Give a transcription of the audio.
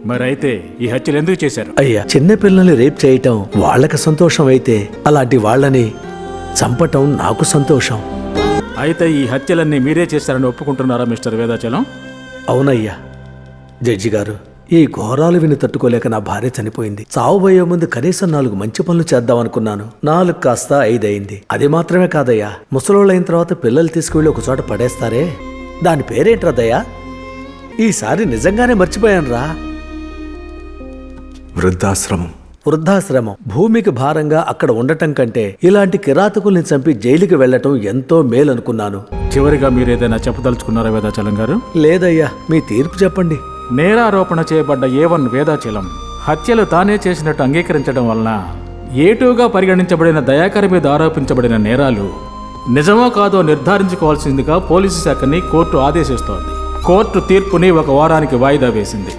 మరైతే ఈ హత్యలు ఎందుకు చేశారు? అయ్యా, చిన్న పిల్లల్ని రేప్ చేయటం వాళ్ళకి సంతోషం అయితే అలాంటి వాళ్ళని చంపటం నాకు సంతోషం. అయితే ఈ హత్యలన్నీ మీరే చేశారని ఒప్పుకుంటున్నారా మిస్టర్ వేదాచలం? అవునయ్యా. జడ్జి గారు, ఈ ఘోరాలు విని తట్టుకోలేక నా భార్య చనిపోయింది. చావుబోయే ముందు కనీసం 4 మంచి పనులు చేద్దామనుకున్నాను. 4 కాస్త 5 అయింది. అది మాత్రమే కాదయ్యా, ముసలోళ్ళైన తర్వాత పిల్లలు తీసుకువెళ్ళి ఒక చోట పడేస్తారే, దాని పేరేంట్రదయ్యా? ఈసారి నిజంగానే మర్చిపోయానురా. వృద్ధాశ్రమం. భూమికి భారంగా అక్కడ ఉండటం కంటే ఇలాంటి కిరాతకుల్ని చంపి జైలుకి వెళ్లటం ఎంతో మేలనుకున్నాను. చివరిగా మీరేదైనా చెప్పదలుచుకున్నారా వేదాచలం గారు? లేదయ్యా, మీ తీర్పు చెప్పండి. నేరారోపణ చేయబడ్డ A1 వేదాచలం హత్యలు తానే చేసినట్టు అంగీకరించడం వలన A2గా పరిగణించబడిన దయాకర్ మీద ఆరోపించబడిన నేరాలు నిజమో కాదో నిర్ధారించుకోవాల్సిందిగా పోలీసు శాఖని కోర్టు ఆదేశిస్తోంది. కోర్టు తీర్పుని 1 వారానికి వాయిదా వేసింది.